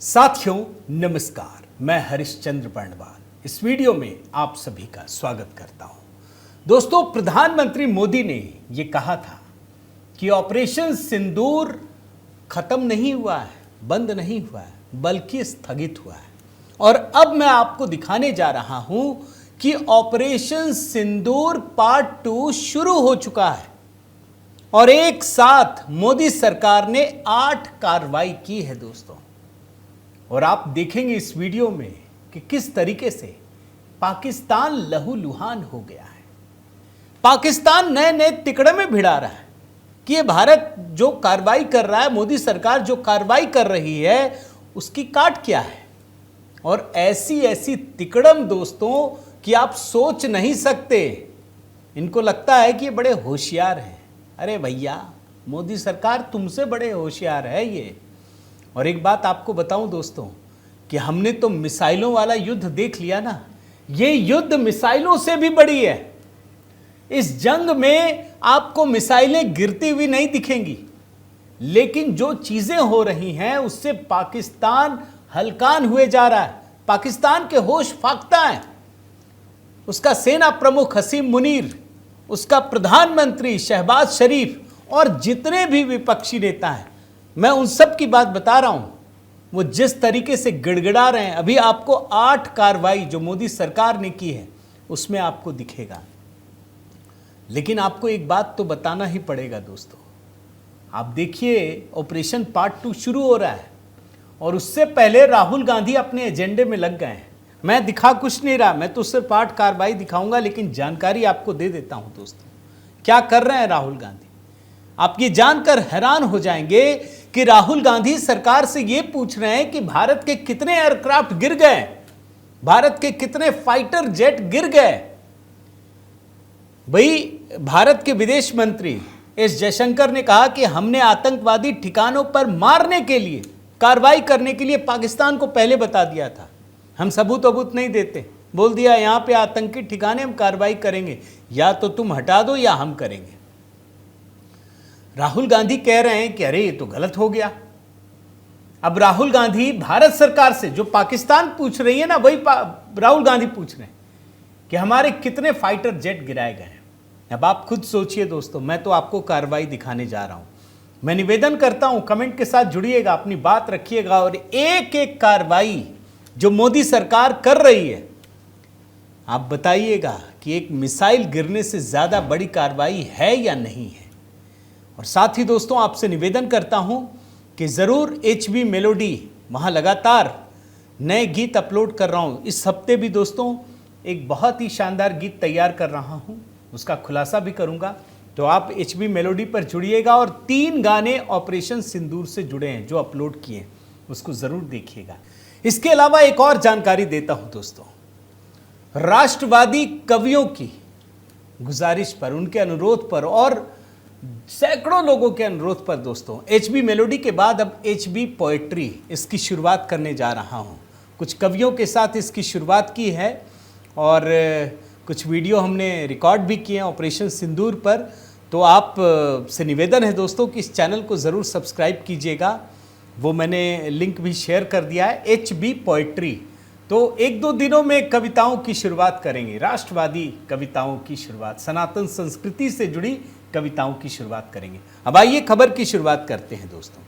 साथियों नमस्कार, मैं हरिश्चंद्र पर्णवाल इस वीडियो में आप सभी का स्वागत करता हूं। दोस्तों, प्रधानमंत्री मोदी ने यह कहा था कि ऑपरेशन सिंदूर खत्म नहीं हुआ है, बंद नहीं हुआ है, बल्कि स्थगित हुआ है। और अब मैं आपको दिखाने जा रहा हूं कि ऑपरेशन सिंदूर पार्ट 2 शुरू हो चुका है और एक साथ मोदी सरकार ने 8 कार्रवाई की है दोस्तों। और आप देखेंगे इस वीडियो में कि किस तरीके से पाकिस्तान लहूलुहान हो गया है। पाकिस्तान नए नए तिकड़े में भिड़ा रहा है कि ये भारत जो कार्रवाई कर रहा है, मोदी सरकार जो कार्रवाई कर रही है, उसकी काट क्या है। और ऐसी ऐसी तिकड़म दोस्तों कि आप सोच नहीं सकते। इनको लगता है कि ये बड़े होशियार हैं। अरे भैया, मोदी सरकार तुमसे बड़े होशियार है ये। और एक बात आपको बताऊं दोस्तों कि हमने तो मिसाइलों वाला युद्ध देख लिया ना, ये युद्ध मिसाइलों से भी बड़ी है। इस जंग में आपको मिसाइलें गिरती हुई नहीं दिखेंगी, लेकिन जो चीजें हो रही हैं उससे पाकिस्तान हलकान हुए जा रहा है। पाकिस्तान के होश फाख्ता है। उसका सेना प्रमुख हसीम मुनीर, उसका प्रधानमंत्री शहबाज शरीफ और जितने भी विपक्षी नेता हैं, मैं उन सब की बात बता रहा हूं। वो जिस तरीके से गिड़गिड़ा रहे हैं, अभी आपको 8 कार्रवाई जो मोदी सरकार ने की है उसमें आपको दिखेगा। लेकिन आपको एक बात तो बताना ही पड़ेगा दोस्तों। आप देखिए, ऑपरेशन पार्ट 2 शुरू हो रहा है और उससे पहले राहुल गांधी अपने एजेंडे में लग गए हैं। मैं दिखा कुछ नहीं रहा, मैं तो सिर्फ 8 कार्रवाई दिखाऊंगा, लेकिन जानकारी आपको दे देता हूं दोस्तों क्या कर रहे हैं राहुल गांधी। आप ये जानकर हैरान हो जाएंगे कि राहुल गांधी सरकार से ये पूछ रहे हैं कि भारत के कितने एयरक्राफ्ट गिर गए, भारत के कितने फाइटर जेट गिर गए। भाई, भारत के विदेश मंत्री एस जयशंकर ने कहा कि हमने आतंकवादी ठिकानों पर मारने के लिए, कार्रवाई करने के लिए पाकिस्तान को पहले बता दिया था। हम सबूत नहीं देते, बोल दिया यहां पे आतंकी ठिकाने हम कार्रवाई करेंगे, या तो तुम हटा दो या हम करेंगे। राहुल गांधी कह रहे हैं कि अरे ये तो गलत हो गया। अब राहुल गांधी भारत सरकार से जो पाकिस्तान पूछ रही है ना, वही राहुल गांधी पूछ रहे हैं कि हमारे कितने फाइटर जेट गिराए गए हैं। अब आप खुद सोचिए दोस्तों, मैं तो आपको कार्रवाई दिखाने जा रहा हूं। मैं निवेदन करता हूं, कमेंट के साथ जुड़िएगा, अपनी बात रखिएगा और एक एक कार्रवाई जो मोदी सरकार कर रही है, आप बताइएगा कि एक मिसाइल गिरने से ज्यादा बड़ी कार्रवाई है या नहीं है। और साथ ही दोस्तों, आपसे निवेदन करता हूं कि ज़रूर HB मेलोडी, वहाँ लगातार नए गीत अपलोड कर रहा हूं। इस हफ्ते भी दोस्तों एक बहुत ही शानदार गीत तैयार कर रहा हूं, उसका खुलासा भी करूंगा। तो आप HB मेलोडी पर जुड़िएगा और 3 गाने ऑपरेशन सिंदूर से जुड़े हैं जो अपलोड किए, उसको ज़रूर देखिएगा। इसके अलावा एक और जानकारी देता हूं दोस्तों, राष्ट्रवादी कवियों की गुजारिश पर, उनके अनुरोध पर और सैकड़ों लोगों के अनुरोध पर दोस्तों, HB मेलोडी के बाद अब HB पोएट्री, इसकी शुरुआत करने जा रहा हूं। कुछ कवियों के साथ इसकी शुरुआत की है और कुछ वीडियो हमने रिकॉर्ड भी किए हैं ऑपरेशन सिंदूर पर। तो आप से निवेदन है दोस्तों कि इस चैनल को ज़रूर सब्सक्राइब कीजिएगा। वो मैंने लिंक भी शेयर कर दिया है, HB पोएट्री। तो 1-2 दिनों में कविताओं की शुरुआत करेंगे, राष्ट्रवादी कविताओं की शुरुआत, सनातन संस्कृति से जुड़ी कविताओं की शुरुआत करेंगे। अब आइए खबर की शुरुआत करते हैं दोस्तों।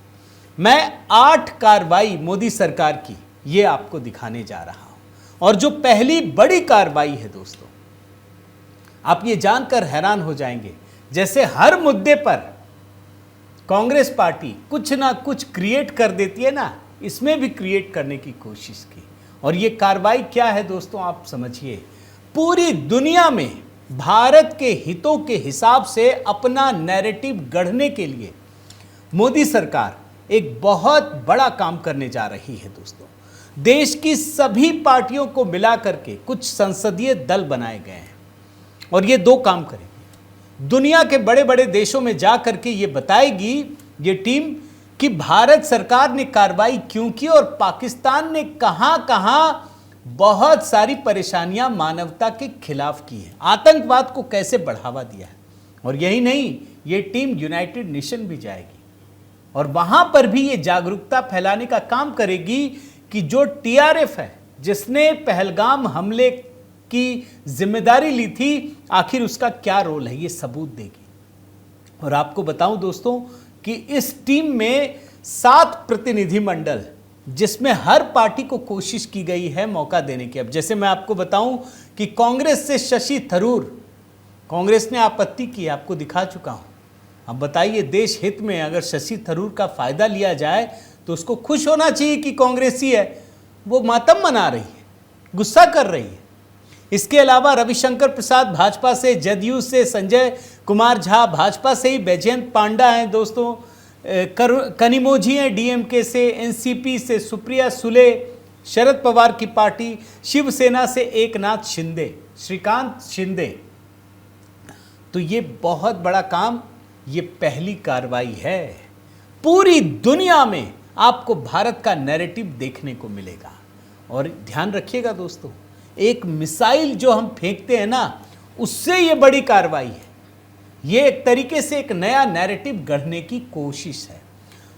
मैं 8 कार्रवाई मोदी सरकार की ये आपको दिखाने जा रहा हूं। और जो पहली बड़ी कार्रवाई है दोस्तों, आप ये जानकर हैरान हो जाएंगे, जैसे हर मुद्दे पर कांग्रेस पार्टी कुछ ना कुछ क्रिएट कर देती है ना, इसमें भी क्रिएट करने की कोशिश की। और ये कार्रवाई क्या है दोस्तों, आप समझिए। पूरी दुनिया में भारत के हितों के हिसाब से अपना नैरेटिव गढ़ने के लिए मोदी सरकार एक बहुत बड़ा काम करने जा रही है दोस्तों। देश की सभी पार्टियों को मिला करके कुछ संसदीय दल बनाए गए हैं और ये 2 काम करेंगे। दुनिया के बड़े बड़े देशों में जा करके ये बताएगी ये टीम कि भारत सरकार ने कार्रवाई क्यों की और पाकिस्तान ने कहां बहुत सारी परेशानियां मानवता के खिलाफ की है, आतंकवाद को कैसे बढ़ावा दिया है। और यही नहीं, ये टीम यूनाइटेड नेशन भी जाएगी और वहां पर भी ये जागरूकता फैलाने का काम करेगी कि जो टीआरएफ है, जिसने पहलगाम हमले की जिम्मेदारी ली थी, आखिर उसका क्या रोल है, ये सबूत देगी। और आपको बताऊं दोस्तों कि इस टीम में 7 प्रतिनिधिमंडल, जिसमें हर पार्टी को कोशिश की गई है मौका देने की। अब जैसे मैं आपको बताऊं कि कांग्रेस से शशि थरूर, कांग्रेस ने आपत्ति की, आपको दिखा चुका हूं। अब बताइए, देश हित में अगर शशि थरूर का फायदा लिया जाए तो उसको खुश होना चाहिए कि कांग्रेसी है, वो मातम मना रही है, गुस्सा कर रही है। इसके अलावा रविशंकर प्रसाद भाजपा से, जदयू से संजय कुमार झा, भाजपा से ही बैजयंत पांडा हैं दोस्तों, कनिमोझी हैं डीएमके से, एनसीपी से सुप्रिया सुले, शरद पवार की पार्टी, शिवसेना से एकनाथ शिंदे, श्रीकांत शिंदे। तो ये बहुत बड़ा काम, ये पहली कार्रवाई है। पूरी दुनिया में आपको भारत का नैरेटिव देखने को मिलेगा। और ध्यान रखिएगा दोस्तों, एक मिसाइल जो हम फेंकते हैं ना, उससे ये बड़ी कार्रवाई है। ये एक तरीके से एक नया नैरेटिव गढ़ने की कोशिश है।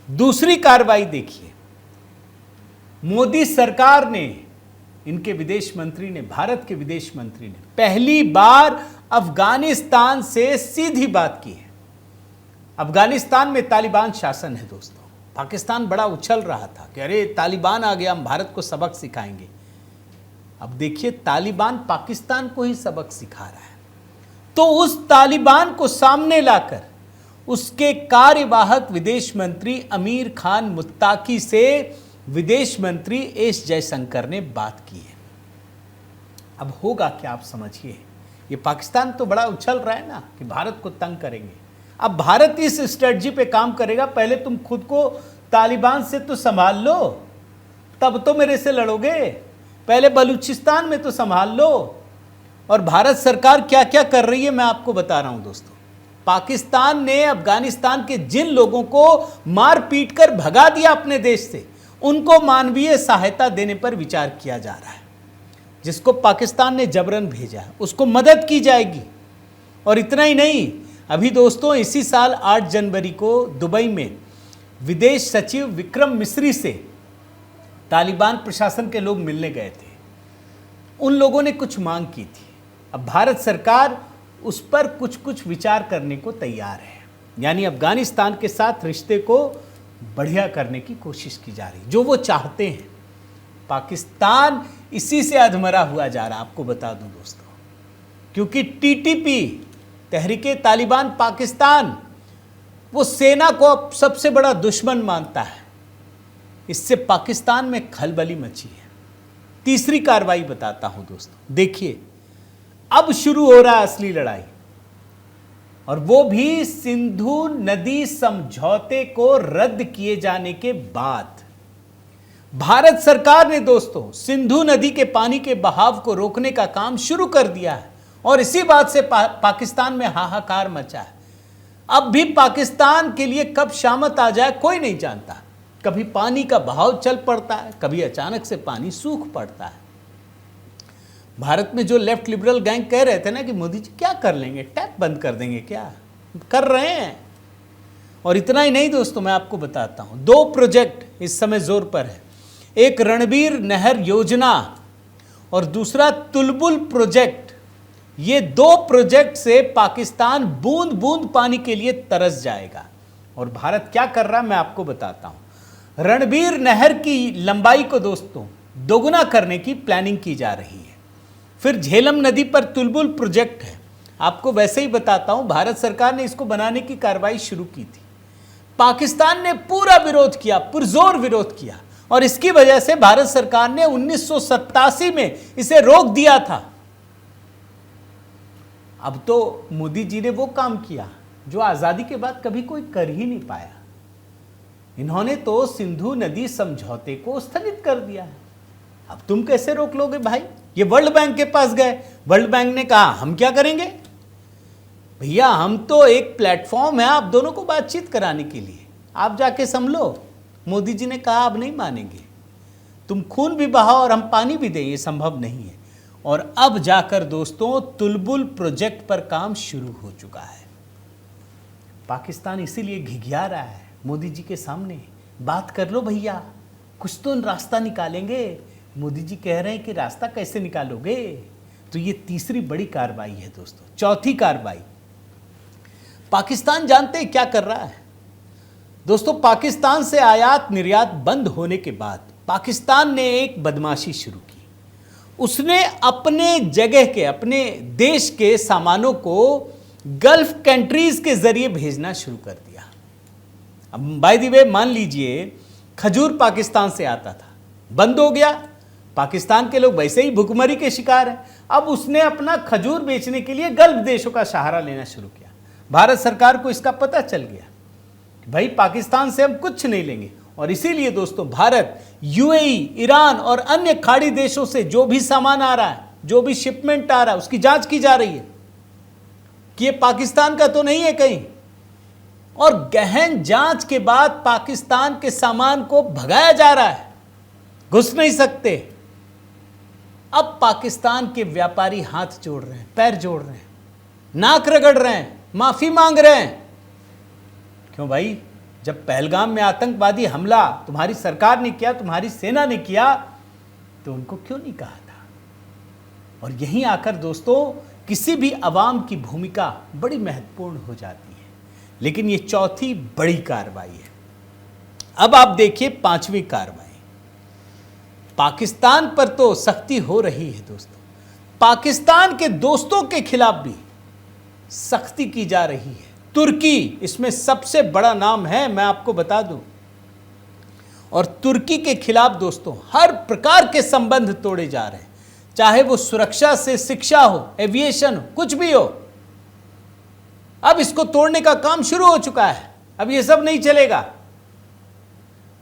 दूसरी कार्रवाई देखिए, मोदी सरकार ने, इनके विदेश मंत्री ने, भारत के विदेश मंत्री ने पहली बार अफगानिस्तान से सीधी बात की है। अफगानिस्तान में तालिबान शासन है दोस्तों। पाकिस्तान बड़ा उछल रहा था कि अरे तालिबान आ गया, हम भारत को सबक सिखाएंगे। अब देखिए, तालिबान पाकिस्तान को ही सबक सिखा रहा है। तो उस तालिबान को सामने लाकर उसके कार्यवाहक विदेश मंत्री अमीर खान मुत्ताकी से विदेश मंत्री एस जयशंकर ने बात की है। अब होगा क्या, आप समझिए। ये पाकिस्तान तो बड़ा उछल रहा है ना कि भारत को तंग करेंगे। अब भारत इस स्ट्रेटजी पे काम करेगा, पहले तुम खुद को तालिबान से तो संभाल लो, तब तो मेरे से लड़ोगे। पहले बलूचिस्तान में तो संभाल लो। और भारत सरकार क्या क्या कर रही है मैं आपको बता रहा हूं दोस्तों। पाकिस्तान ने अफगानिस्तान के जिन लोगों को मार पीट कर भगा दिया अपने देश से, उनको मानवीय सहायता देने पर विचार किया जा रहा है। जिसको पाकिस्तान ने जबरन भेजा है उसको मदद की जाएगी। और इतना ही नहीं, अभी दोस्तों इसी साल 8 जनवरी को दुबई में विदेश सचिव विक्रम मिस्री से तालिबान प्रशासन के लोग मिलने गए थे। उन लोगों ने कुछ मांग की थी। अब भारत सरकार उस पर कुछ विचार करने को तैयार है। यानी अफगानिस्तान के साथ रिश्ते को बढ़िया करने की कोशिश की जा रही, जो वो चाहते हैं। पाकिस्तान इसी से अधमरा हुआ जा रहा, आपको बता दूं दोस्तों, क्योंकि टीटीपी, तहरीके तालिबान पाकिस्तान, वो सेना को अब सबसे बड़ा दुश्मन मानता है। इससे पाकिस्तान में खलबली मची है। तीसरी कार्रवाई बताता हूं दोस्तों, देखिए अब शुरू हो रहा है असली लड़ाई, और वो भी सिंधु नदी समझौते को रद्द किए जाने के बाद। भारत सरकार ने दोस्तों सिंधु नदी के पानी के बहाव को रोकने का काम शुरू कर दिया है, और इसी बात से पाकिस्तान में हाहाकार मचा है। अब भी पाकिस्तान के लिए कब शामत आ जाए कोई नहीं जानता। कभी पानी का बहाव चल पड़ता है, कभी अचानक से पानी सूख पड़ता है। भारत में जो लेफ्ट लिबरल गैंग कह रहे थे ना कि मोदी जी क्या कर लेंगे, टैप बंद कर देंगे, क्या कर रहे हैं। और इतना ही नहीं दोस्तों, मैं आपको बताता हूं, 2 प्रोजेक्ट इस समय जोर पर है। एक रणबीर नहर योजना और दूसरा तुलबुल प्रोजेक्ट। ये 2 प्रोजेक्ट से पाकिस्तान बूंद बूंद पानी के लिए तरस जाएगा। और भारत क्या कर रहा है मैं आपको बताता हूं। रणबीर नहर की लंबाई को दोस्तों दोगुना करने की प्लानिंग की जा रही है। फिर झेलम नदी पर तुलबुल प्रोजेक्ट है। आपको वैसे ही बताता हूं, भारत सरकार ने इसको बनाने की कार्रवाई शुरू की थी। पाकिस्तान ने पूरा विरोध किया, पुरजोर विरोध किया, और इसकी वजह से भारत सरकार ने 1987 में इसे रोक दिया था। अब तो मोदी जी ने वो काम किया जो आजादी के बाद कभी कोई कर ही नहीं पाया। इन्होंने तो सिंधु नदी समझौते को स्थगित कर दिया है। अब तुम कैसे रोक लोगे भाई। ये वर्ल्ड बैंक के पास गए, वर्ल्ड बैंक ने कहा हम क्या करेंगे भैया, हम तो एक प्लेटफॉर्म है आप दोनों को बातचीत कराने के लिए, आप जाके संभलो। मोदी जी ने कहा अब नहीं मानेंगे, तुम खून भी बहाओ और हम पानी भी दें, ये संभव नहीं है। और अब जाकर दोस्तों तुलबुल प्रोजेक्ट पर काम शुरू हो चुका है। पाकिस्तान इसीलिए घिघिया रहा है मोदी जी के सामने, बात कर लो भैया, कुछ तो रास्ता निकालेंगे। मोदी जी कह रहे हैं कि रास्ता कैसे निकालोगे। तो ये तीसरी बड़ी कार्रवाई है दोस्तों। चौथी कार्रवाई, पाकिस्तान जानते हैं क्या कर रहा है दोस्तों। पाकिस्तान से आयात निर्यात बंद होने के बाद पाकिस्तान ने एक बदमाशी शुरू की। उसने अपने जगह के, अपने देश के सामानों को गल्फ कंट्रीज के जरिए भेजना शुरू कर दिया। अब बाय द वे मान लीजिए खजूर पाकिस्तान से आता था, बंद हो गया। पाकिस्तान के लोग वैसे ही भुखमरी के शिकार हैं। अब उसने अपना खजूर बेचने के लिए गल्फ देशों का सहारा लेना शुरू किया। भारत सरकार को इसका पता चल गया कि भाई पाकिस्तान से हम कुछ नहीं लेंगे, और इसीलिए दोस्तों भारत यूएई, ईरान और अन्य खाड़ी देशों से जो भी सामान आ रहा है, जो भी शिपमेंट आ रहा है, उसकी जांच की जा रही है कि ये पाकिस्तान का तो नहीं है कहीं। और गहन जांच के बाद पाकिस्तान के सामान को भगाया जा रहा है, घुस नहीं सकते। अब पाकिस्तान के व्यापारी हाथ जोड़ रहे हैं, पैर जोड़ रहे हैं, नाक रगड़ रहे हैं, माफी मांग रहे हैं। क्यों भाई, जब पहलगाम में आतंकवादी हमला तुम्हारी सरकार ने किया, तुम्हारी सेना ने किया, तो उनको क्यों नहीं कहा था। और यहीं आकर दोस्तों किसी भी अवाम की भूमिका बड़ी महत्वपूर्ण हो जाती है। लेकिन ये चौथी बड़ी कार्रवाई है। अब आप देखिए पांचवी कार्रवाई। पाकिस्तान पर तो सख्ती हो रही है दोस्तों, पाकिस्तान के दोस्तों के खिलाफ भी सख्ती की जा रही है। तुर्की इसमें सबसे बड़ा नाम है, मैं आपको बता दूं। और तुर्की के खिलाफ दोस्तों हर प्रकार के संबंध तोड़े जा रहे हैं, चाहे वो सुरक्षा से शिक्षा हो, एविएशन हो, कुछ भी हो। अब इसको तोड़ने का काम शुरू हो चुका है। अब ये सब नहीं चलेगा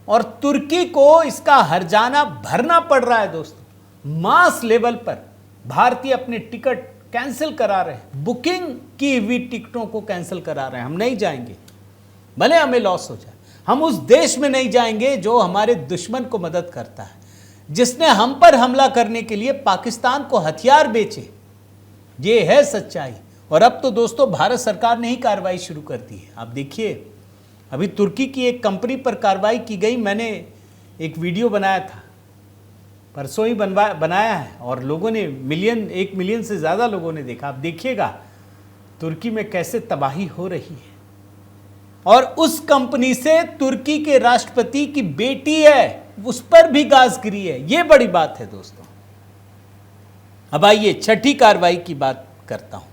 और तुर्की को इसका हर्जाना भरना पड़ रहा है दोस्तों। मास लेवल पर भारतीय अपने टिकट कैंसिल करा रहे हैं, बुकिंग की हुई टिकटों को कैंसिल करा रहे हैं। हम नहीं जाएंगे, भले हमें लॉस हो जाए। हम उस देश में नहीं जाएंगे जो हमारे दुश्मन को मदद करता है, जिसने हम पर हमला करने के लिए पाकिस्तान को हथियार बेचे। ये है सच्चाई। और अब तो दोस्तों भारत सरकार ने ही कार्रवाई शुरू कर दी है। आप देखिए अभी तुर्की की एक कंपनी पर कार्रवाई की गई। मैंने एक वीडियो बनाया था, परसों ही बनाया है, और लोगों ने 1 मिलियन से ज़्यादा लोगों ने देखा। आप देखिएगा तुर्की में कैसे तबाही हो रही है। और उस कंपनी से तुर्की के राष्ट्रपति की बेटी है, उस पर भी गाज गिरी है। यह बड़ी बात है दोस्तों। अब आइए छठी कार्रवाई की बात करता हूं।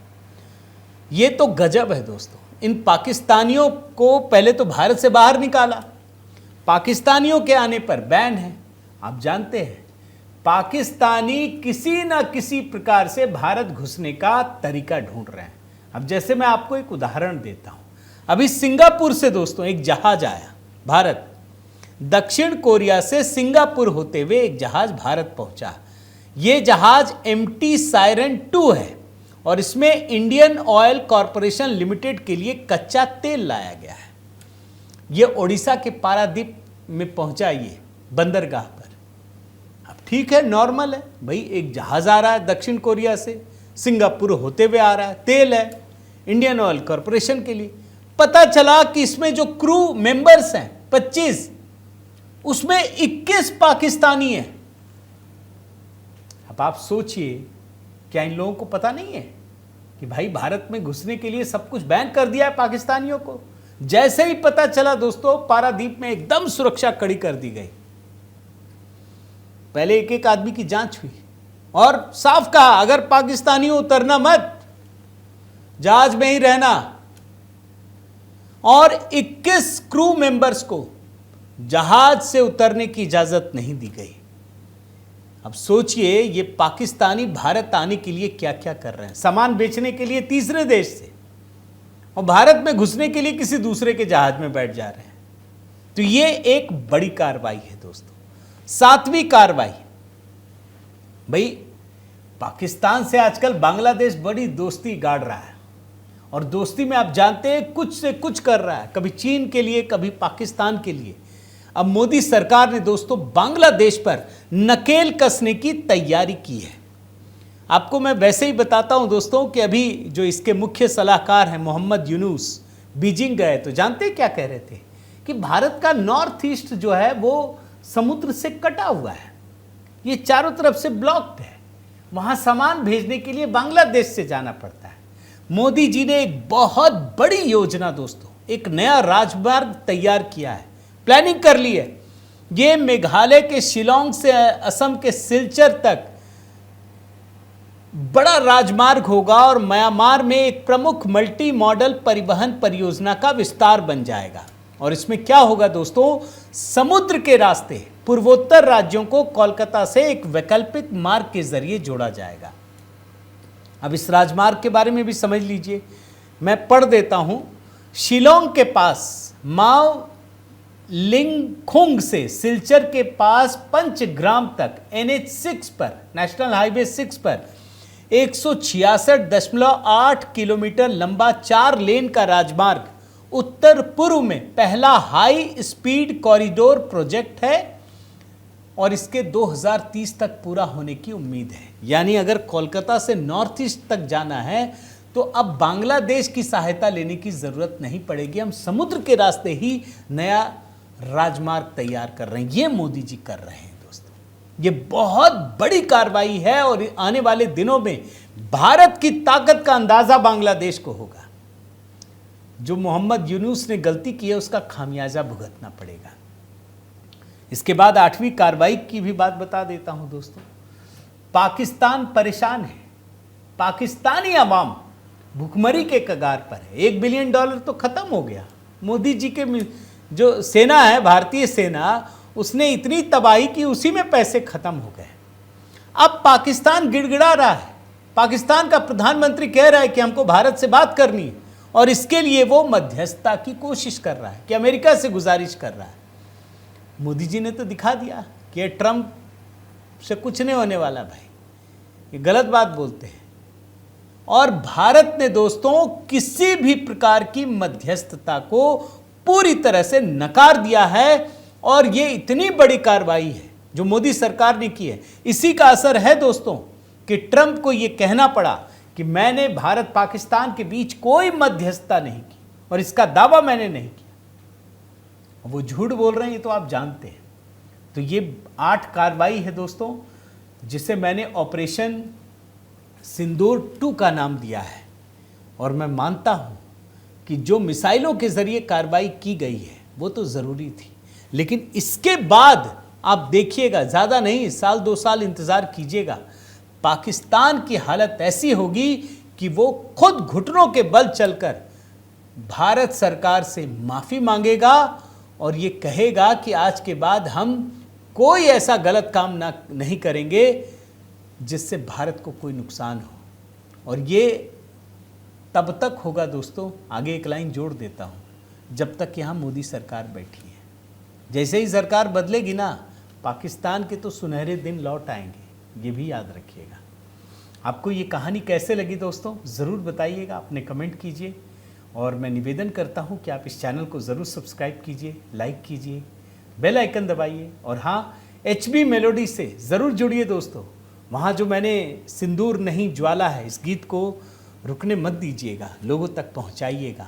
यह तो गजब है दोस्तों। इन पाकिस्तानियों को पहले तो भारत से बाहर निकाला, पाकिस्तानियों के आने पर बैन है। आप जानते हैं पाकिस्तानी किसी ना किसी प्रकार से भारत घुसने का तरीका ढूंढ रहे हैं। अब जैसे मैं आपको एक उदाहरण देता हूं। अभी सिंगापुर से दोस्तों एक जहाज आया भारत, दक्षिण कोरिया से सिंगापुर होते हुए एक जहाज भारत पहुंचा। यह जहाज MT सायरन 2 है और इसमें इंडियन ऑयल कॉरपोरेशन लिमिटेड के लिए कच्चा तेल लाया गया है। यह ओडिशा के पारादीप में पहुंचा, ये बंदरगाह पर। अब ठीक है, नॉर्मल है भाई, एक जहाज आ रहा है दक्षिण कोरिया से, सिंगापुर होते हुए आ रहा है, तेल है इंडियन ऑयल कॉरपोरेशन के लिए। पता चला कि इसमें जो क्रू मेंबर्स हैं 25, उसमें 21 पाकिस्तानी हैं। अब आप सोचिए, क्या इन लोगों को पता नहीं है कि भाई भारत में घुसने के लिए सब कुछ बैन कर दिया है पाकिस्तानियों को? जैसे ही पता चला दोस्तों, पारादीप में एकदम सुरक्षा कड़ी कर दी गई। पहले एक एक आदमी की जांच हुई और साफ कहा अगर पाकिस्तानियों उतरना मत, जहाज में ही रहना। और 21 क्रू मेंबर्स को जहाज से उतरने की इजाजत नहीं दी गई। अब सोचिए ये पाकिस्तानी भारत आने के लिए क्या क्या कर रहे हैं। सामान बेचने के लिए तीसरे देश से, और भारत में घुसने के लिए किसी दूसरे के जहाज में बैठ जा रहे हैं। तो ये एक बड़ी कार्रवाई है दोस्तों। सातवीं कार्रवाई, भाई पाकिस्तान से आजकल बांग्लादेश बड़ी दोस्ती गाड़ रहा है, और दोस्ती में आप जानते हैं कुछ से कुछ कर रहा है, कभी चीन के लिए, कभी पाकिस्तान के लिए। अब मोदी सरकार ने दोस्तों बांग्लादेश पर नकेल कसने की तैयारी की है। आपको मैं वैसे ही बताता हूं दोस्तों कि अभी जो इसके मुख्य सलाहकार हैं मोहम्मद यूनुस, बीजिंग गए तो जानते क्या कह रहे थे कि भारत का नॉर्थ ईस्ट जो है वो समुद्र से कटा हुआ है, ये चारों तरफ से ब्लॉक्ड है। वहां सामान भेजने के लिए बांग्लादेश से जाना पड़ता है। मोदी जी ने एक बहुत बड़ी योजना दोस्तों, एक नया राजमार्ग तैयार किया है, प्लानिंग कर ली है। ये मेघालय के शिलोंग से असम के सिलचर तक बड़ा राजमार्ग होगा और म्यांमार में एक प्रमुख मल्टी मॉडल परिवहन परियोजना का विस्तार बन जाएगा। और इसमें क्या होगा दोस्तों, समुद्र के रास्ते पूर्वोत्तर राज्यों को कोलकाता से एक वैकल्पिक मार्ग के जरिए जोड़ा जाएगा। अब इस राजमार्ग के बारे में भी समझ लीजिए, मैं पढ़ देता हूं। शिलोंग के पास माव लिंगखुंग से सिलचर के पास पंचग्राम तक NH6 पर, नेशनल हाईवे 6 पर 166.8 किलोमीटर लंबा 4 लेन का राजमार्ग उत्तर पूर्व में पहला हाई स्पीड कॉरिडोर प्रोजेक्ट है और इसके 2030 तक पूरा होने की उम्मीद है। यानी अगर कोलकाता से नॉर्थ ईस्ट तक जाना है तो अब बांग्लादेश की सहायता लेने की जरूरत नहीं पड़ेगी, हम समुद्र के रास्ते ही नया राजमार्ग तैयार कर रहे हैं। ये मोदी जी कर रहे हैं दोस्तों, ये बहुत बड़ी कार्रवाई है और आने वाले दिनों में भारत की ताकत का अंदाजा बांग्लादेश को होगा। जो मोहम्मद यूनुस ने गलती की है उसका खामियाजा भुगतना पड़ेगा। इसके बाद 8वीं कार्रवाई की भी बात बता देता हूं दोस्तों। पाकिस्तान परेशान है, पाकिस्तानी अवाम भुखमरी के कगार पर है। $1 बिलियन तो खत्म हो गया। मोदी जी के जो सेना है, भारतीय सेना, उसने इतनी तबाही की, उसी में पैसे खत्म हो गए। अब पाकिस्तान गिड़गिड़ा रहा है। पाकिस्तान का प्रधानमंत्री कह रहा है कि हमको भारत से बात करनी है और इसके लिए वो मध्यस्थता की कोशिश कर रहा है, कि अमेरिका से गुजारिश कर रहा है। मोदी जी ने तो दिखा दिया कि ट्रंप से कुछ नहीं होने वाला भाई, ये गलत बात बोलते हैं। और भारत ने दोस्तों किसी भी प्रकार की मध्यस्थता को पूरी तरह से नकार दिया है और ये इतनी बड़ी कार्रवाई है जो मोदी सरकार ने की है। इसी का असर है दोस्तों कि ट्रंप को ये कहना पड़ा कि मैंने भारत पाकिस्तान के बीच कोई मध्यस्थता नहीं की और इसका दावा मैंने नहीं किया। वो झूठ बोल रहे हैं, ये तो आप जानते हैं। तो ये 8 कार्रवाई है दोस्तों, जिसे मैंने ऑपरेशन सिंदूर 2 का नाम दिया है। और मैं मानता हूं कि जो मिसाइलों के जरिए कार्रवाई की गई है वो तो जरूरी थी, लेकिन इसके बाद आप देखिएगा, ज्यादा नहीं, 1-2 साल इंतजार कीजिएगा, पाकिस्तान की हालत ऐसी होगी कि वो खुद घुटनों के बल चलकर भारत सरकार से माफी मांगेगा और ये कहेगा कि आज के बाद हम कोई ऐसा गलत काम नहीं करेंगे जिससे भारत को कोई नुकसान हो। और ये तब तक होगा दोस्तों, आगे एक लाइन जोड़ देता हूं, जब तक यहां मोदी सरकार बैठी है। जैसे ही सरकार बदलेगी ना, पाकिस्तान के तो सुनहरे दिन लौट आएंगे, ये भी याद रखिएगा। आपको ये कहानी कैसे लगी दोस्तों, ज़रूर बताइएगा, अपने कमेंट कीजिए। और मैं निवेदन करता हूं कि आप इस चैनल को ज़रूर सब्सक्राइब कीजिए, लाइक कीजिए, बेल आइकन दबाइए और हाँ, HB मेलोडी से ज़रूर जुड़िए दोस्तों। वहाँ जो मैंने सिंदूर नहीं ज्वाला है, इस गीत को रुकने मत दीजिएगा, लोगों तक पहुँचाइएगा।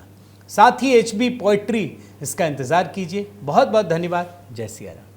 साथ ही HB पोइट्री, इसका इंतज़ार कीजिए। बहुत बहुत धन्यवाद। जय सिया राम।